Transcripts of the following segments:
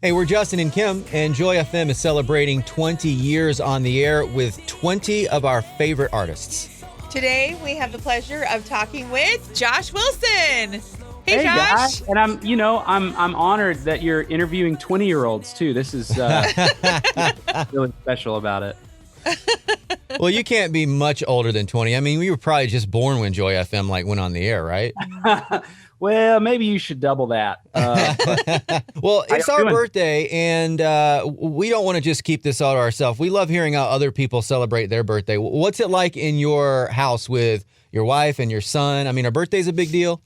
Hey, we're Justin and Kim, and Joy FM is celebrating 20 years on the air with 20 of our favorite artists. Today, we have the pleasure of talking with Josh Wilson. Hey, Josh. Guys, and I'm honored that you're interviewing 20-year-olds too. This is really special about it. Well, you can't be much older than 20. I mean, we were probably just born when Joy FM went on the air, right? Well, maybe you should double that. Well, it's our birthday, and we don't want to just keep this all to ourselves. We love hearing how other people celebrate their birthday. What's it like in your house with your wife and your son? I mean, are birthdays a big deal?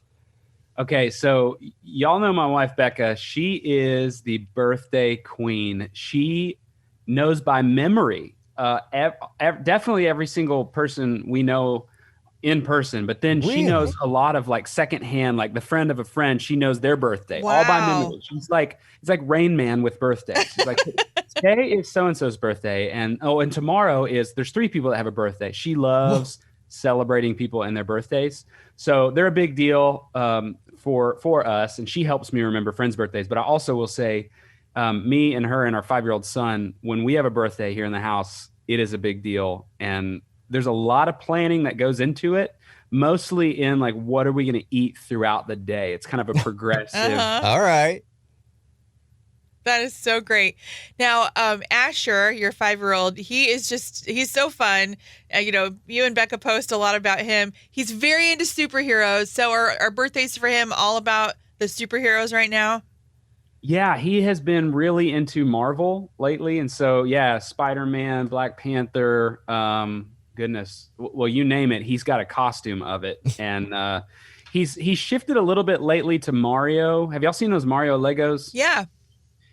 Okay, so y'all know my wife, Becca. She is the birthday queen. She knows by memory definitely every single person we know in person, but then she knows a lot of secondhand, like the friend of a friend. She knows their birthday all by memory. She's like, it's like Rain Man with birthdays. She's like, today is so-and-so's birthday. And tomorrow there's 3 people that have a birthday. She loves celebrating people and their birthdays. So they're a big deal for us. And she helps me remember friends' birthdays. But I also will say, me and her and our 5-year-old son, when we have a birthday here in the house, it is a big deal. And there's a lot of planning that goes into it, mostly in what are we going to eat throughout the day? It's kind of a progressive. All right. That is so great. Now, Asher, your 5-year-old, he's so fun. You and Becca post a lot about him. He's very into superheroes. So are birthdays for him all about the superheroes right now? Yeah, he has been really into Marvel lately. And so, yeah, Spider-Man, Black Panther, goodness. Well, you name it. He's got a costume of it. And he's shifted a little bit lately to Mario. Have y'all seen those Mario Legos? Yeah.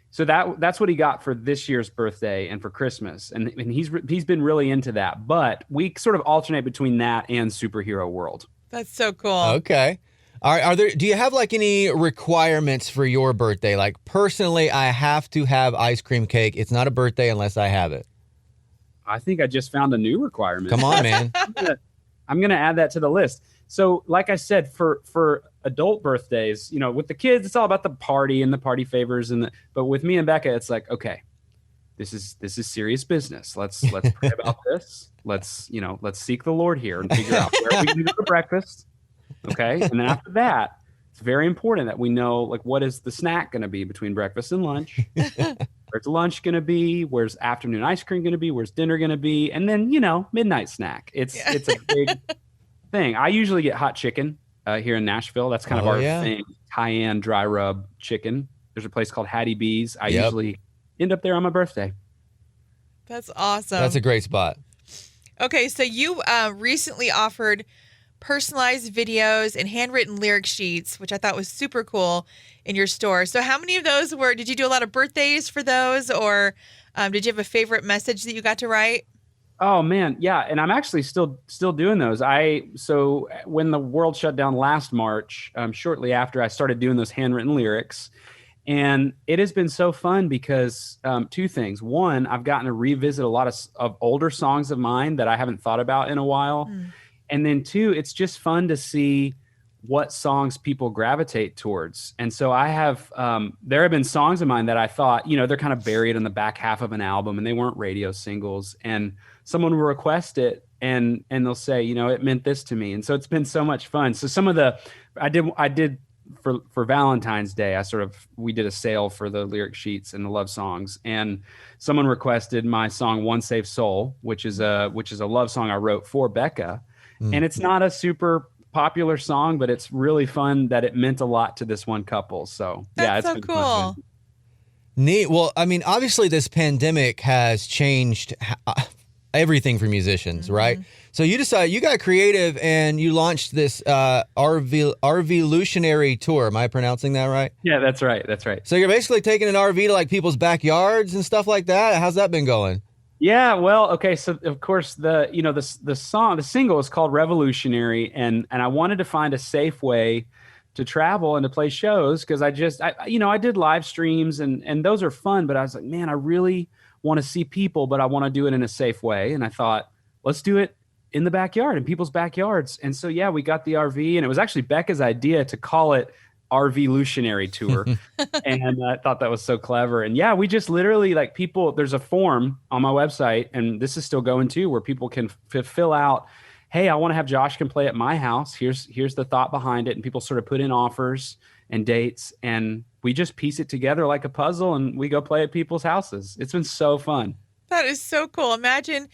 So that's what he got for this year's birthday and for Christmas. And he's been really into that. But we sort of alternate between that and superhero world. That's so cool. Okay. Do you have any requirements for your birthday? Like, personally, I have to have ice cream cake. It's not a birthday unless I have it. I think I just found a new requirement. Come on, man. I'm gonna add that to the list. So, like I said, for adult birthdays, with the kids, it's all about the party and the party favors, but with me and Becca, it's like, okay, this is serious business. Let's pray about this. Let's seek the Lord here and figure out where we can go to breakfast. Okay, and then after that, it's very important that we know what is the snack going to be between breakfast and lunch. Where's lunch going to be? Where's afternoon ice cream going to be? Where's dinner going to be? And then midnight snack. It's a big thing. I usually get hot chicken here in Nashville. That's kind of our thing. Cayenne dry rub chicken. There's a place called Hattie B's. I usually end up there on my birthday. That's awesome. That's a great spot. Okay, so you recently offered personalized videos and handwritten lyric sheets, which I thought was super cool in your store. So how many of those did you do a lot of birthdays for those, or did you have a favorite message that you got to write? Oh man, yeah, and I'm actually still doing those. So when the world shut down last March, shortly after, I started doing those handwritten lyrics, and it has been so fun because 2 things. One, I've gotten to revisit a lot of older songs of mine that I haven't thought about in a while. And then 2, it's just fun to see what songs people gravitate towards. And so I have, there have been songs of mine that I thought, they're kind of buried in the back half of an album and they weren't radio singles. And someone will request it and they'll say, it meant this to me. And so it's been so much fun. So some of I did for Valentine's Day, we did a sale for the lyric sheets and the love songs. And someone requested my song, One Saved Soul, which is a love song I wrote for Becca. And it's not a super popular song, but it's really fun that it meant a lot to this one couple. So That's it's so been cool. fun. Neat. Well, I mean, obviously this pandemic has changed everything for musicians, right? So you decided, you got creative and you launched this RV-lutionary tour. Am I pronouncing that right? Yeah, that's right. So you're basically taking an RV to people's backyards and stuff like that. How's that been going? Yeah, well, okay. So of course the single is called Revolutionary, and I wanted to find a safe way to travel and to play shows because I did live streams and those are fun, but I was like, man, I really want to see people, but I want to do it in a safe way. And I thought, let's do it in the backyard, in people's backyards. And so, yeah, we got the RV, and it was actually Becca's idea to call it RV-lutionary tour. And I thought that was so clever. And yeah, we just literally like people, there's a form on my website, and this is still going too, where people can fill out, hey, I want to have Josh can play at my house. Here's the thought behind it. And people sort of put in offers and dates, and we just piece it together like a puzzle, and we go play at people's houses. It's been so fun. That is so cool. Imagine,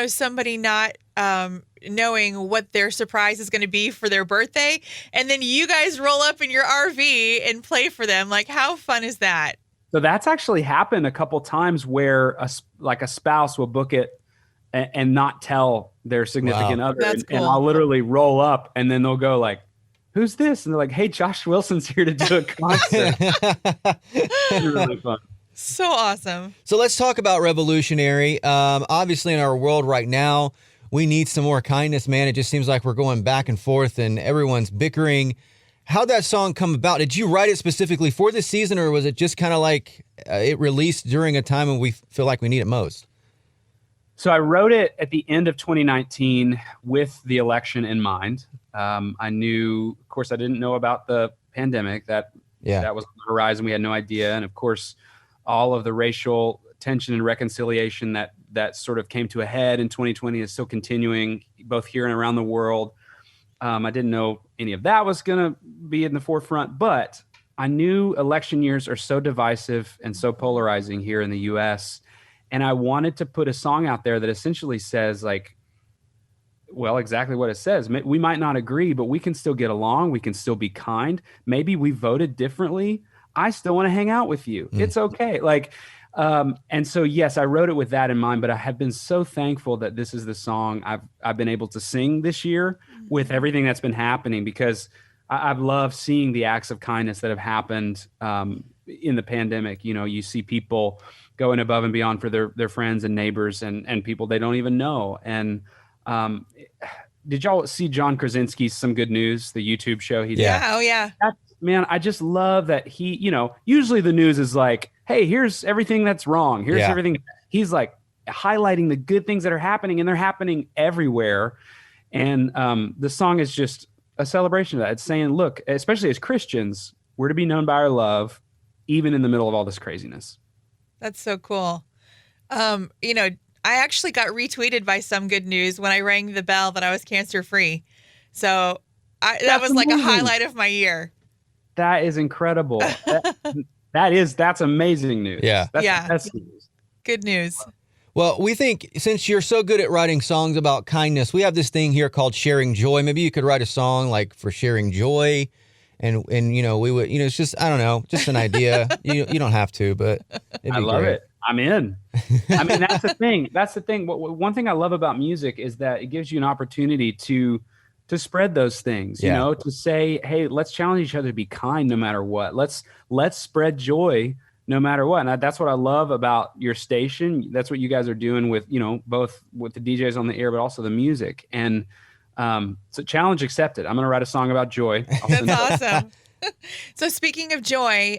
somebody not knowing what their surprise is going to be for their birthday, and then you guys roll up in your RV and play for them. Like, how fun is that? So that's actually happened a couple times where a spouse will book it and not tell their significant other. That's cool. And I'll literally roll up, and then they'll go like, who's this? And they're like, hey, Josh Wilson's here to do a concert. It's really fun. So awesome. So let's talk about Revolutionary. Obviously, in our world right now, we need some more kindness, man. It just seems like we're going back and forth and everyone's bickering. How'd that song come about? Did you write it specifically for this season, or was it just kind of like it released during a time when we feel like we need it most? So I wrote it at the end of 2019 with the election in mind. I knew, of course, I didn't know about the pandemic. That was on the horizon. We had no idea. And of course, all of the racial tension and reconciliation that sort of came to a head in 2020 is still continuing, both here and around the world. I didn't know any of that was going to be in the forefront, but I knew election years are so divisive and so polarizing here in the U.S., and I wanted to put a song out there that essentially says, like, well, exactly what it says. We might not agree, but we can still get along. We can still be kind. Maybe we voted differently. I still want to hang out with you. It's okay. And so, yes, I wrote it with that in mind, but I have been so thankful that this is the song I've been able to sing this year with everything that's been happening, because I've loved seeing the acts of kindness that have happened in the pandemic. You see people going above and beyond for their friends and neighbors and people they don't even know. And did y'all see John Krasinski's Some Good News, the YouTube show he did? Yeah. Oh, yeah. Man, I just love that he, usually the news is like, hey, here's everything that's wrong. Here's everything. He's like highlighting the good things that are happening, and they're happening everywhere. And the song is just a celebration of that. It's saying, look, especially as Christians, we're to be known by our love, even in the middle of all this craziness. That's so cool. I actually got retweeted by Some Good News when I rang the bell that I was cancer-free. So that was like a highlight of my year. That is incredible. That's amazing news. Yeah. That's the best news. Good news. Well, we think since you're so good at writing songs about kindness, we have this thing here called sharing joy. Maybe you could write a song like for sharing joy. And we would, it's just, I don't know, just an idea. You don't have to, but it'd be I love great. it. I'm in. I mean, that's the thing. That's the thing. One thing I love about music is that it gives you an opportunity to spread those things, to say, hey, let's challenge each other to be kind no matter what. Let's spread joy no matter what. And that's what I love about your station. That's what you guys are doing with, both with the DJs on the air, but also the music. And so challenge accepted. I'm going to write a song about joy. That's awesome. So speaking of joy,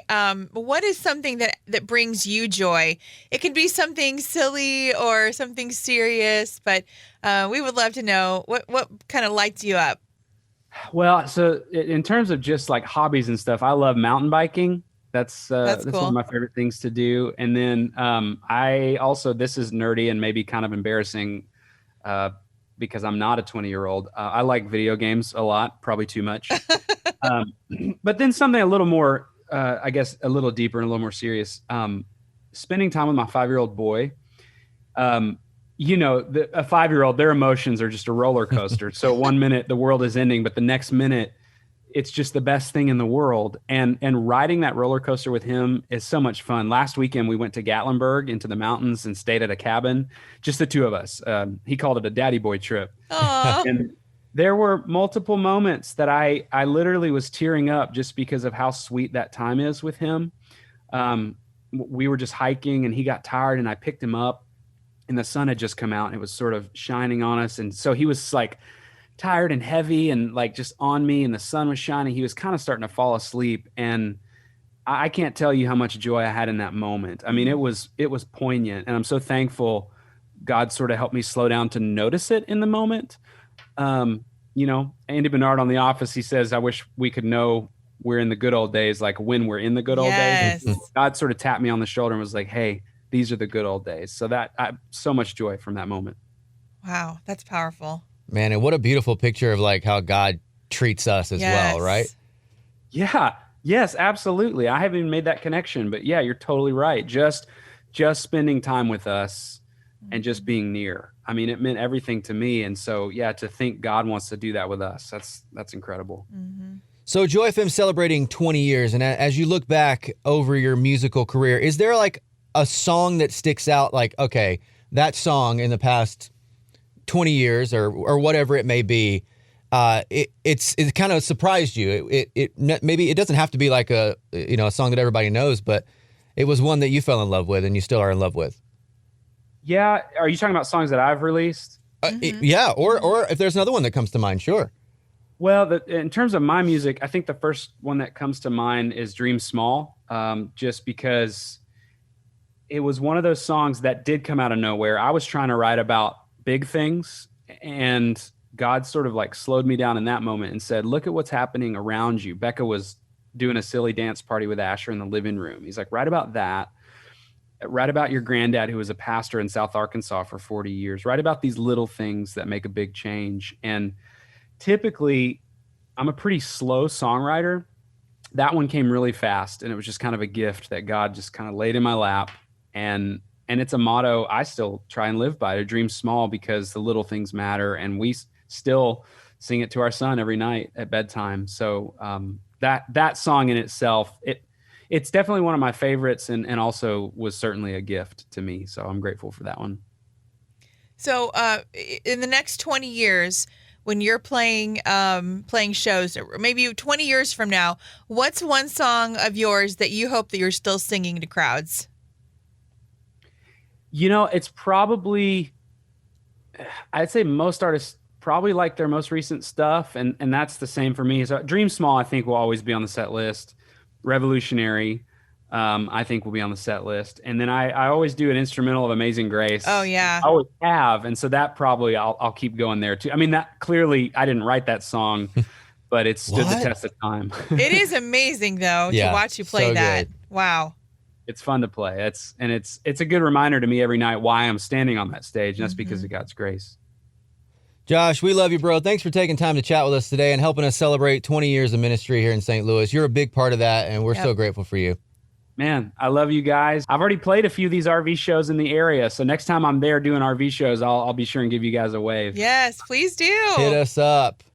what is something that brings you joy? It can be something silly or something serious, but we would love to know what kind of lights you up. Well, so in terms of just like hobbies and stuff, I love mountain biking. That's cool. one of my favorite things to do. And then I also, this is nerdy and maybe kind of embarrassing because I'm not a 20-year-old. I like video games a lot, probably too much. But then something a little more, I guess, a little deeper and a little more serious. Spending time with my 5-year-old boy. A 5-year-old, their emotions are just a roller coaster. So 1 minute the world is ending, but the next minute it's just the best thing in the world. And riding that roller coaster with him is so much fun. Last weekend we went to Gatlinburg into the mountains and stayed at a cabin, just the two of us. He called it a daddy boy trip. Aww. And there were multiple moments that I literally was tearing up just because of how sweet that time is with him. We were just hiking and he got tired and I picked him up and the sun had just come out and it was sort of shining on us. And so he was like tired and heavy and like just on me and the sun was shining. He was kind of starting to fall asleep. And I can't tell you how much joy I had in that moment. I mean, it was poignant and I'm so thankful God sort of helped me slow down to notice it in the moment. Andy Bernard on The Office, he says, I wish we could know we're in the good old days, like when we're in the good old days. Yes. God sort of tapped me on the shoulder and was like, hey, these are the good old days. So that so much joy from that moment. Wow, that's powerful. Man, and what a beautiful picture of like how God treats us as well, right? Yeah. Yes, absolutely. I haven't even made that connection, but yeah, you're totally right. Just spending time with us and just being near. I mean, it meant everything to me. And so, yeah, to think God wants to do that with us, that's incredible. Mm-hmm. So Joy FM celebrating 20 years. And as you look back over your musical career, is there like a song that sticks out? Like, okay, that song in the past 20 years or whatever it may be, it kind of surprised you. It maybe it doesn't have to be like a song that everybody knows, but it was one that you fell in love with and you still are in love with. Yeah. Are you talking about songs that I've released? Yeah. Or if there's another one that comes to mind, sure. Well, in terms of my music, I think the first one that comes to mind is Dream Small, just because it was one of those songs that did come out of nowhere. I was trying to write about big things, and God sort of like slowed me down in that moment and said, look at what's happening around you. Becca was doing a silly dance party with Asher in the living room. He's like, write about that. Write about your granddad who was a pastor in South Arkansas for 40 years. Write about these little things that make a big change. And typically, I'm a pretty slow songwriter. That one came really fast, and it was just kind of a gift that God just kind of laid in my lap. And it's a motto I still try and live by, to dream small, because the little things matter. And we still sing it to our son every night at bedtime. So that song in itself, it's definitely one of my favorites, and also was certainly a gift to me. So I'm grateful for that one. So in the next 20 years, when you're playing shows, or maybe 20 years from now, what's one song of yours that you hope that you're still singing to crowds? It's probably, I'd say most artists probably like their most recent stuff, and that's the same for me. So Dream Small, I think, will always be on the set list. Revolutionary, I think, will be on the set list. And then I always do an instrumental of Amazing Grace. Oh, yeah. I always have. And so that probably I'll keep going there too. I mean, that clearly I didn't write that song, but it stood the test of time. It is amazing, though, to watch you play that. Good. Wow. It's fun to play. It's a good reminder to me every night why I'm standing on that stage, and that's because of God's grace. Josh, we love you, bro. Thanks for taking time to chat with us today and helping us celebrate 20 years of ministry here in St. Louis. You're a big part of that, and we're so grateful for you. Man, I love you guys. I've already played a few of these RV shows in the area, so next time I'm there doing RV shows, I'll be sure and give you guys a wave. Yes, please do. Hit us up.